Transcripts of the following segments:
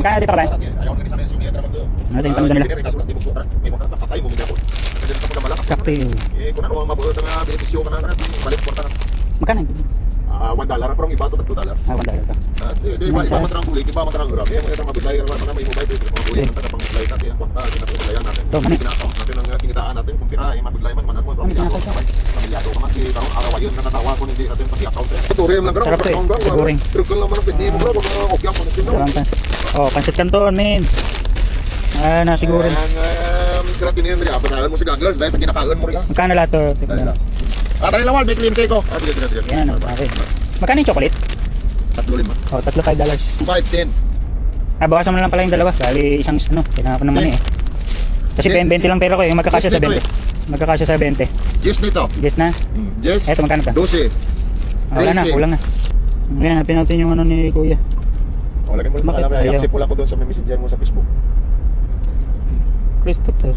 Kaya dito ka ba? Ano ito yung panuda nila? Kape. Magkano? $1 parang iba to $2. Ah, $1 to. Di ba iba matrang kulit, iba matrang grab. Eh, mga mabudlay mga may mobile base, mga kulit na pang-budlay natin, ang kwanta, kita pang-budlayan natin. Kinakaw natin ang kinitaan natin kung pira ay mabudlay man man mo, pamilyado ka man. Pamilyado ka man, karong araw ayon natatawa ko hindi natin pati account. Ito rin lang grab, siguring. Trukol lang man ang pwede mo grab, okay ang pansin. Oh, pansit canton, men. Ah, nasigurin. Grabe niyan rin, abanalan mo si Gaglas dahil sa kinakaon mo rin. Magkano lahat to? Tara lang wal, may kliyente ko. Sige. Yan, okay. Magkano yung chocolate? 3-5. Oh, tatlo $5. 5-10. Ah, bawasan mo na lang pala yung dalawa. Bali isang ano, kailangan ko naman eh. Kasi 20 lang pera ko eh, magkakasya sa 20. Magkakasya sa 20. Yes nito. Yes na? Yes. Eto, magkano ka? 12. Wala na, kulang na. Ngayon, hanapin natin yung ano ni Kuya. O, lagyan mo naman alam na, i-accept mo lang ko doon sa may messenger mo sa Facebook. Christopher.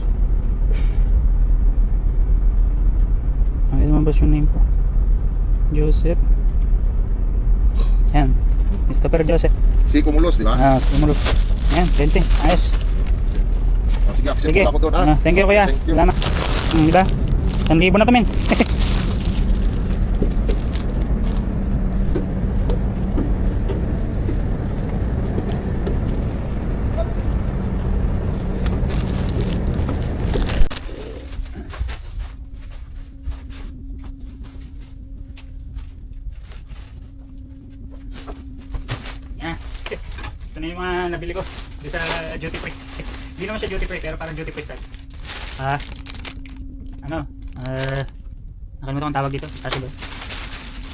Ano naman ba yung name ko? Joseph. Yan. Christopher Joseph. Si Cumulos, di ba? Ah, sumulo. Yan, 20. Ayos. O, sige, accept Sige. mo lang ko doon, ha? Thank you, Kuya. Thank you. Salamat. Diba? 1,000 na to, men. Yan. Ito na yung mga nabili ko dito sa duty free. Hindi naman siya duty free pero parang duty free style. Ano? Nakalimutan kong tawag dito.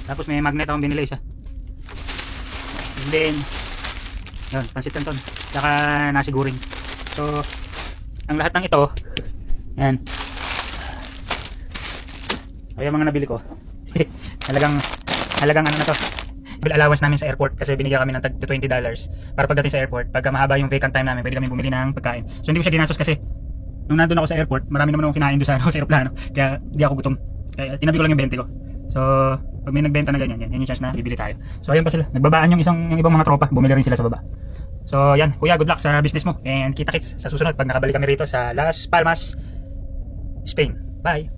Tapos may magnet akong binili isa. And then yun, pansit canton. Saka nasiguring. So ang lahat ng ito yan. Ay mga nabili ko. halagang ano na to. Bill allowance namin sa airport kasi binigyan kami ng tag $20 para pagdating sa airport, pagka mahaba yung vacant time namin, pwede kami bumili ng pagkain. So hindi ko siya ginastos kasi nung nandun ako sa airport, marami naman akong kinain doon sa aeroplano. Kaya hindi ako gutom. Kaya tinabi ko lang yung 20 ko. So pag may nagbenta na ganyan, yan yung chance na bibili tayo. So ayun pa sila. Nagbabaan yung ibang mga tropa, bumili rin sila sa baba. So yan, Kuya, good luck sa business mo and kita-kits sa susunod pag nakabalik kami rito sa Las Palmas, Spain. Bye.